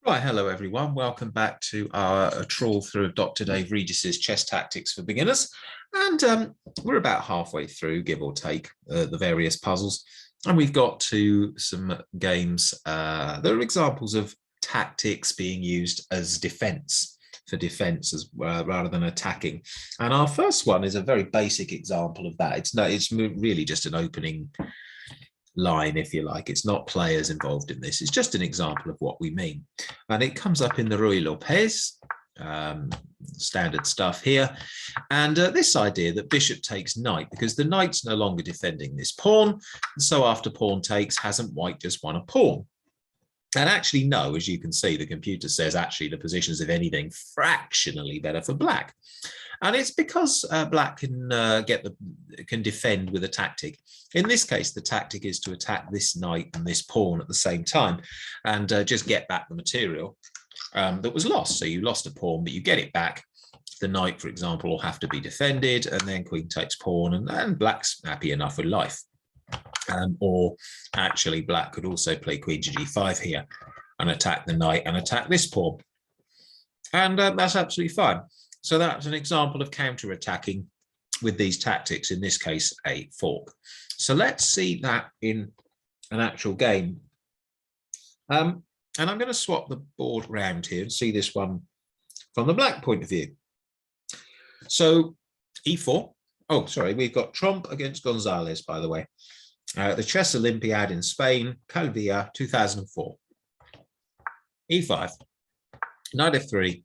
Right, hello everyone. Welcome back to our trawl through of Dr. Dave Regis's Chess Tactics for Beginners. And we're about halfway through, give or take, the various puzzles. And we've got to some games that are examples of tactics being used as defense, for defense as rather than attacking. And our first one is a very basic example of that. It's really just an opening line, if you like. It's not players involved in this. It's just an example of what we mean. And it comes up in the Ruy Lopez, standard stuff here. And this idea that bishop takes knight, because the knight's no longer defending this pawn. And so after pawn takes, hasn't white just won a pawn? And actually, no, as you can see, the computer says actually the positions, if anything, fractionally better for black. And it's because black can defend with a tactic. In this case, the tactic is to attack this knight and this pawn at the same time and just get back the material that was lost. So you lost a pawn, but you get it back. The knight, for example, will have to be defended, and then queen takes pawn, and black's happy enough with life. Or actually, black could also play queen to g5 here and attack the knight and attack this pawn. And that's absolutely fine. So that's an example of counter-attacking with these tactics, in this case, a fork. So let's see that in an actual game. And I'm going to swap the board around here and see this one from the black point of view. So e4. Oh, sorry, we've got Trump against Gonzalez, by the way. The Chess Olympiad in Spain, Calvia, 2004. e5, knight f3,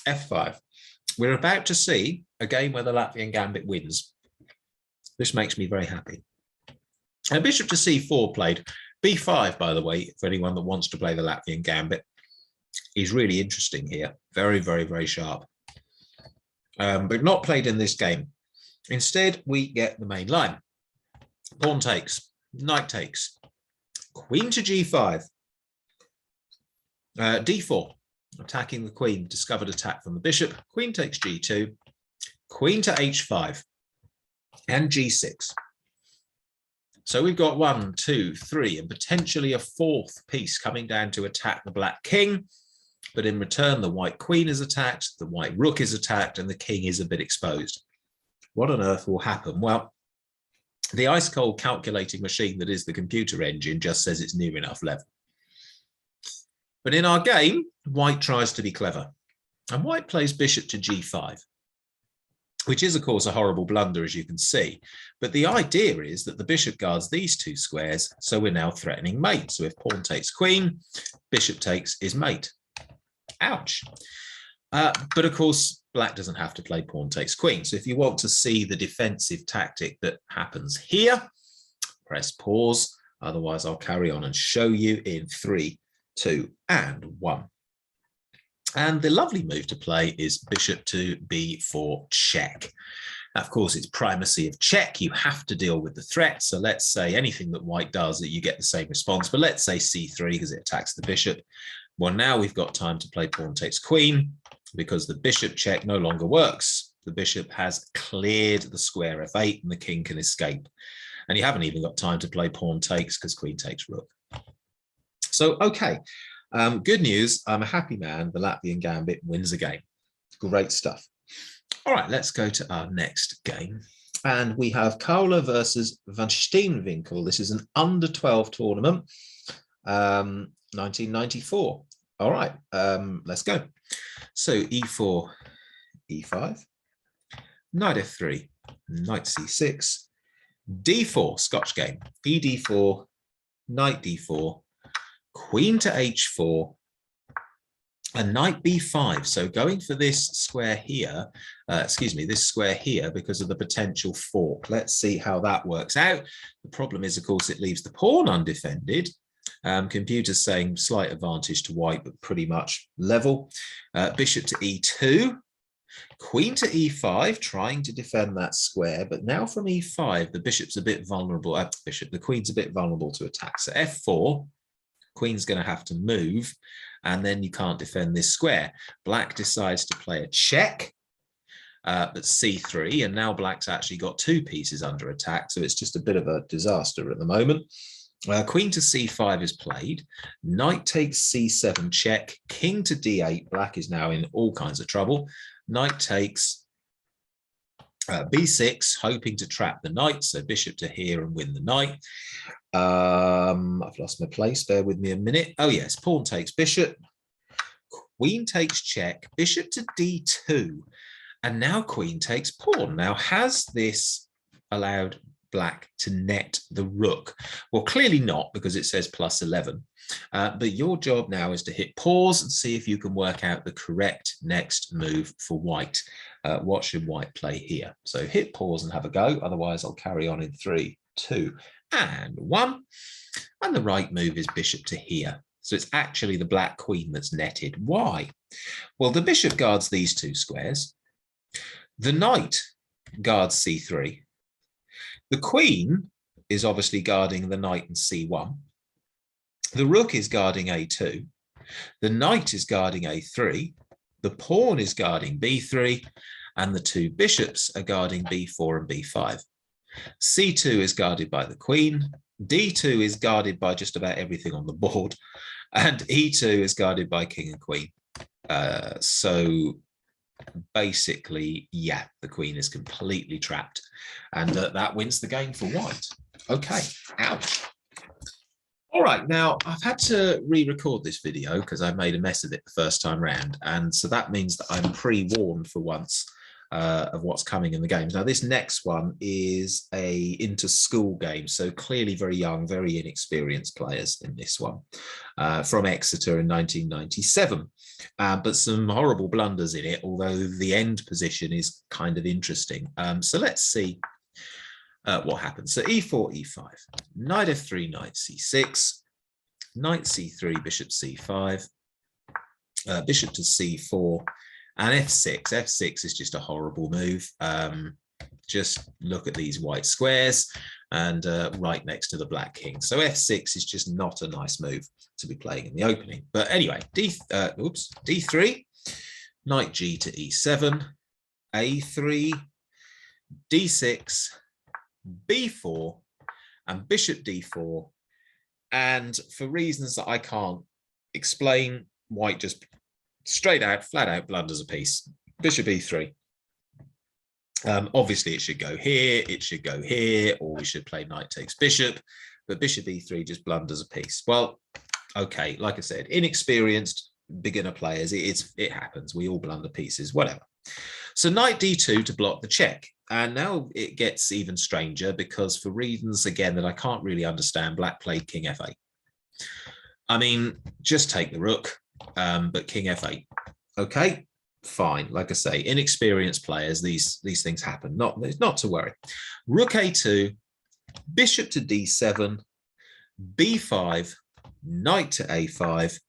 f5. We're about to see a game where the Latvian gambit wins. This makes me very happy. And bishop to c4 played. b5, by the way, for anyone that wants to play the Latvian gambit, is really interesting here. Very, very, very sharp. But not played in this game. Instead, we get the main line. Pawn takes, knight takes, queen to g5, d4. Attacking the queen, discovered attack from the bishop, queen takes g2, queen to h5, and g6. So we've got 1, 2, 3, and potentially a fourth piece coming down to attack the black king. But in return, the white queen is attacked, the white rook is attacked, and the king is a bit exposed. What on earth will happen? Well, the ice-cold calculating machine that is the computer engine just says it's near enough level. But in our game, white tries to be clever, and white plays bishop to g5, which is, of course, a horrible blunder, as you can see. But the idea is that the bishop guards these two squares, so we're now threatening mate. So if pawn takes queen, bishop takes is mate. Ouch. But, of course, black doesn't have to play pawn takes queen. So if you want to see the defensive tactic that happens here, press pause. Otherwise, I'll carry on and show you in 3, 2, and 1. And the lovely move to play is bishop to b4 check. Now, of course, it's primacy of check. You have to deal with the threat. So let's say anything that white does, that you get the same response. But let's say c3 because it attacks the bishop. Well, now we've got time to play pawn takes queen because the bishop check no longer works. The bishop has cleared the square f8 and the king can escape. And you haven't even got time to play pawn takes because queen takes rook. So, okay, good news. I'm a happy man. The Latvian gambit wins a game. Great stuff. All right, let's go to our next game. And we have Kaula versus Van Steenwinkel. This is an under 12 tournament, 1994. All right, let's go. So e4, e5, knight f3, knight c6, d4, Scotch game, e d4, knight d4, queen to h4, and knight b5. So going for this square here, this square here because of the potential fork. Let's see how that works out. The problem is, of course, it leaves the pawn undefended. Computer's saying slight advantage to white, but pretty much level. Bishop to e2, queen to e5, trying to defend that square. But now from e5, the bishop's a bit vulnerable. The queen's a bit vulnerable to attack. So f4. Queen's going to have to move, and then you can't defend this square. Black decides to play a check, but c3, and now black's actually got two pieces under attack, so it's just a bit of a disaster at the moment. Queen to c5 is played. Knight takes c7 check. King to d8. Black is now in all kinds of trouble. Knight takes b6, hoping to trap the knight. So bishop to here and win the knight. I've lost my place. Bear with me a minute. Oh, yes. Pawn takes bishop. Queen takes check. Bishop to d2. And now queen takes pawn. Now, has this allowed black to net the rook? Well, clearly not, because it says plus 11. But your job now is to hit pause and see if you can work out the correct next move for white. What should white play here? So hit pause and have a go. Otherwise, I'll carry on in 3, 2, and 1. And the right move is bishop to here. So it's actually the black queen that's netted. Why? Well, the bishop guards these two squares. The knight guards c3. The queen is obviously guarding the knight in c1. The rook is guarding a2. The knight is guarding a3. The pawn is guarding b3. And the two bishops are guarding b4 and b5. c2 is guarded by the queen. d2 is guarded by just about everything on the board. And e2 is guarded by king and queen. So basically, yeah, the queen is completely trapped. And that wins the game for white. Okay, ouch. All right, now I've had to re-record this video because I made a mess of it the first time round. And so that means that I'm pre-warned for once of what's coming in the games. Now, this next one is a inter-school game, so clearly very young, very inexperienced players in this one, from Exeter in 1997. But some horrible blunders in it, although the end position is kind of interesting. So let's see what happens. So e4, e5, knight f3, knight c6, knight c3, bishop c5, bishop to c4, and f6. f6 is just a horrible move. Just look at these white squares and right next to the black king. So f6 is just not a nice move to be playing in the opening. But anyway, d3, knight g to e7, a3, d6, b4, and bishop d4. And for reasons that I can't explain, white just straight out, flat out blunders a piece. Bishop e3. Obviously, it should go here, it should go here, or we should play knight takes bishop, but bishop e3 just blunders a piece. Well, okay, like I said, inexperienced beginner players, it happens. We all blunder pieces, whatever. So knight d2 to block the check. And now it gets even stranger because for reasons, again, that I can't really understand, black played king f8. I mean, just take the rook, but king f8. Okay, fine. Like I say, inexperienced players, these things happen. Not to worry. Rook a2, bishop to d7, b5, knight to a5.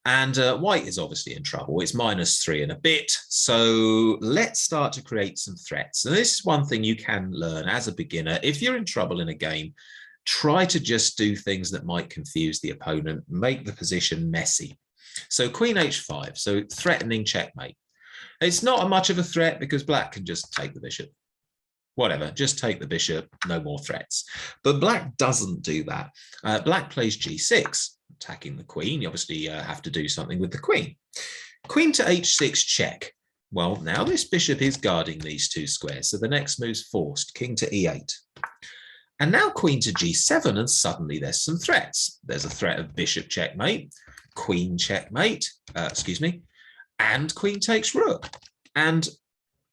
And white is obviously in trouble. It's -3 and a bit. So let's start to create some threats. And this is one thing you can learn as a beginner. If you're in trouble in a game, try to just do things that might confuse the opponent, make the position messy. So queen h5, so threatening checkmate. It's not much of a threat because black can just take the bishop. Whatever, just take the bishop, no more threats. But black doesn't do that. Black plays g6, attacking the queen. You obviously have to do something with the queen. Queen to h6 check. Well, now this bishop is guarding these two squares, so the next move's forced, king to e8. And now queen to g7, and suddenly there's some threats. There's a threat of bishop checkmate, queen checkmate, and queen takes rook. And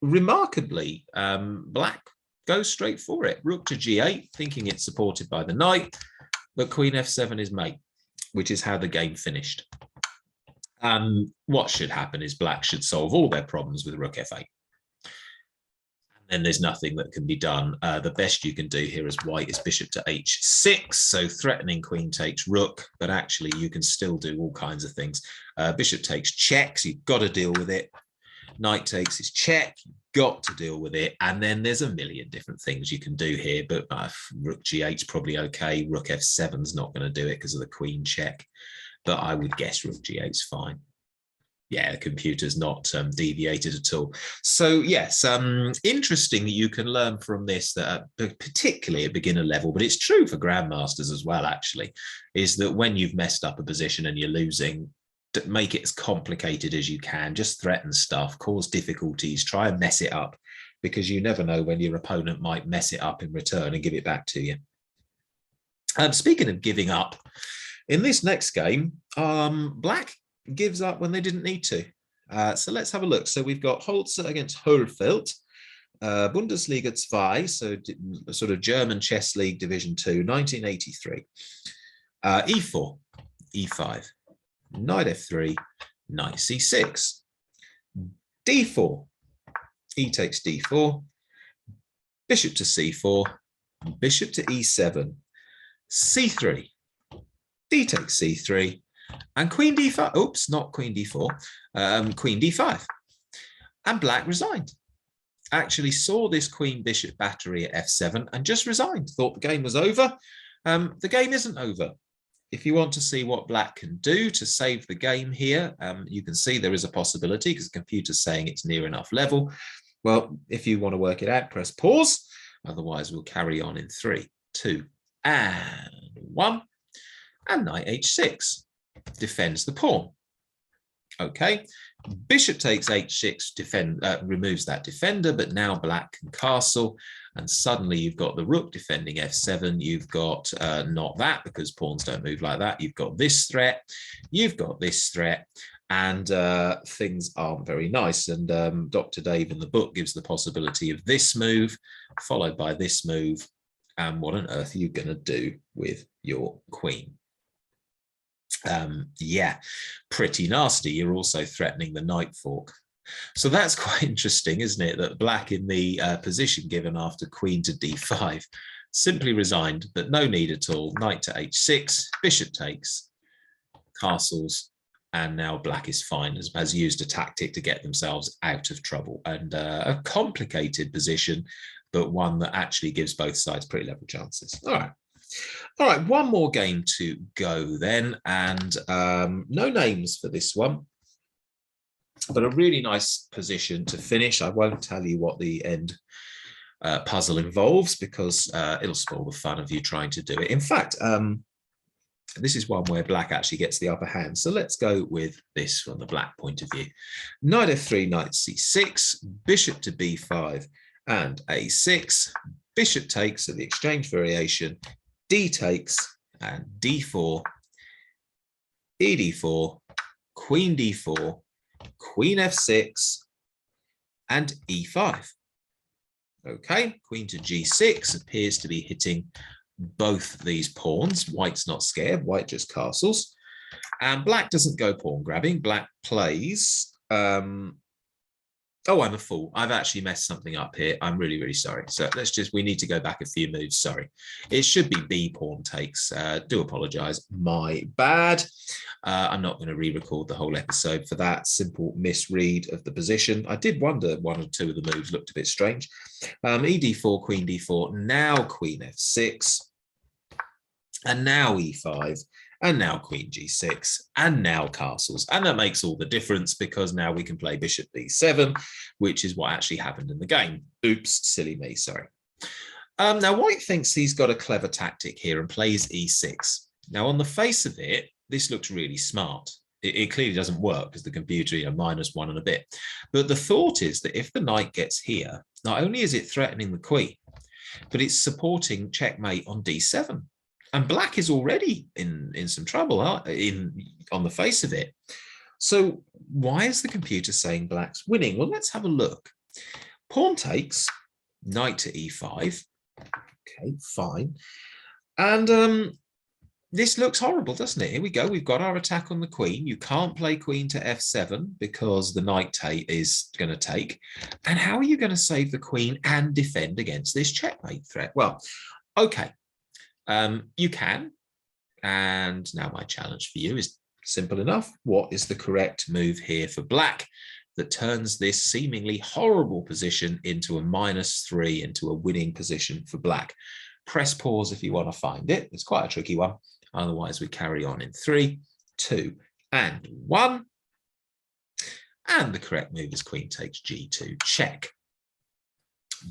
remarkably, black goes straight for it. Rook to g8, thinking it's supported by the knight, but queen f7 is mate, which is how the game finished. What should happen is black should solve all their problems with rook f8. And then there's nothing that can be done. The best you can do here is white is bishop to h6, so threatening queen takes rook, but actually you can still do all kinds of things. Bishop takes check, so you've got to deal with it. Knight takes is check, you've got to deal with it. And then there's a million different things you can do here, but rook g8 is probably okay. Rook f7 is not going to do it because of the queen check, but I would guess rook g8 is fine. Yeah, the computer's not deviated at all. So yes, interesting that you can learn from this, that particularly at beginner level, but it's true for grandmasters as well, actually, is that when you've messed up a position and you're losing, make it as complicated as you can, just threaten stuff, cause difficulties, try and mess it up, because you never know when your opponent might mess it up in return and give it back to you. Speaking of giving up, in this next game, Black gives up when they didn't need to. So let's have a look. So we've got Holzer against Hohlfeld, Bundesliga 2, so sort of German chess league division 2, 1983. E4, E5, knight F3, knight C6, D4, E takes D4, bishop to C4, bishop to E7, C3, D takes C3, and queen D5. Oops, not queen D4, queen D5. And Black resigned. Actually saw this queen bishop battery at F7 and just resigned. Thought the game was over. The game isn't over. If you want to see what Black can do to save the game here, you can see there is a possibility because the computer's saying it's near enough level. Well, if you want to work it out, press pause. Otherwise, we'll carry on in 3, 2, and 1. And knight H6 defends the pawn. Okay, bishop takes H6, removes that defender, but now Black can castle, and suddenly you've got the rook defending F7. You've got not that, because pawns don't move like that. You've got this threat, you've got this threat, and things aren't very nice. And Dr. Dave in the book gives the possibility of this move, followed by this move, and what on earth are you going to do with your queen? Yeah, pretty nasty. You're also threatening the knight fork. So that's quite interesting, isn't it? That Black in the position given after queen to D5 simply resigned, but no need at all. Knight to H6, bishop takes, castles, and now Black is fine, has used a tactic to get themselves out of trouble. And a complicated position, but one that actually gives both sides pretty level chances. All right. All right, one more game to go then, and no names for this one, but a really nice position to finish. I won't tell you what the end puzzle involves because it'll spoil the fun of you trying to do it. In fact, this is one where Black actually gets the upper hand. So let's go with this from the Black point of view. Knight F3, knight C6, bishop to B5 and A6, bishop takes at the exchange variation, D takes and D4, ED4, Queen D4, Queen F6, and E5. Okay, Queen to G6 appears to be hitting both these pawns. White's not scared, White just castles. And Black doesn't go pawn grabbing. Black plays oh, I'm a fool. I've actually messed something up here. I'm really, really sorry. So we need to go back a few moves. Sorry. It should be B pawn takes. Do apologize. My bad. I'm not going to re-record the whole episode for that simple misread of the position. I did wonder one or two of the moves looked a bit strange. ED4, Queen D4, now Queen F6, and now E5. And now Queen G6, and now castles. And that makes all the difference because now we can play Bishop B7, which is what actually happened in the game. Oops, silly me, sorry. Now White thinks he's got a clever tactic here and plays E6. Now on the face of it, this looks really smart. It clearly doesn't work because the computer, -1 and a bit. But the thought is that if the knight gets here, not only is it threatening the queen, but it's supporting checkmate on D7. And Black is already in some trouble on the face of it. So why is the computer saying Black's winning? Well, let's have a look. Pawn takes, knight to E5. Okay, fine. And this looks horrible, doesn't it? Here we go. We've got our attack on the queen. You can't play queen to F7 because the knight is going to take. And how are you going to save the queen and defend against this checkmate threat? Well, okay. You can, and now my challenge for you is simple enough. What is the correct move here for Black that turns this seemingly horrible position into a -3, into a winning position for Black? Press pause if you want to find it. It's quite a tricky one. Otherwise, we carry on in 3, 2, and 1. And the correct move is queen takes g2 check.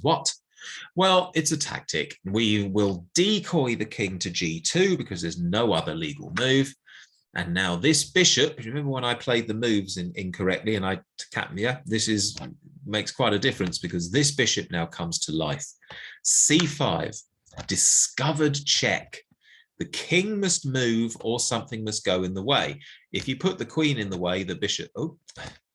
What? Well, it's a tactic. We will decoy the king to g2 because there's no other legal move. And now this bishop, remember when I played the moves incorrectly and I captain, yeah, this makes quite a difference because this bishop now comes to life. c5, discovered check. The king must move or something must go in the way. If you put the queen in the way, the bishop, oh,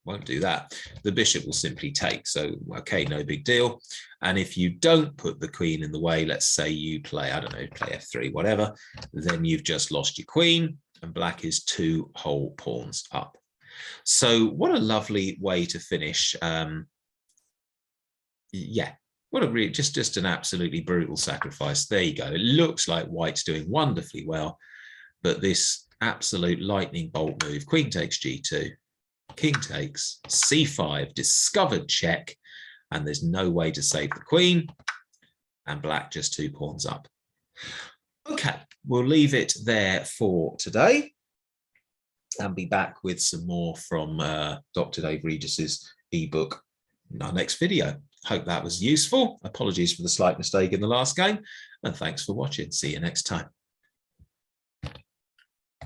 won't do that. The bishop will simply take. So, okay, no big deal. And if you don't put the queen in the way, let's say you play, I don't know, play f3, whatever, then you've just lost your queen and black is 2 whole pawns up. So what a lovely way to finish. Yeah, what a just an absolutely brutal sacrifice. There you go. It looks like white's doing wonderfully well, but this absolute lightning bolt move, queen takes g2, king takes, c5, discovered check, and there's no way to save the queen, and black just 2 pawns up. Okay, we'll leave it there for today and be back with some more from Dr. Dave Regis's ebook in our next video. Hope that was useful. Apologies for the slight mistake in the last game, and thanks for watching. See you next time.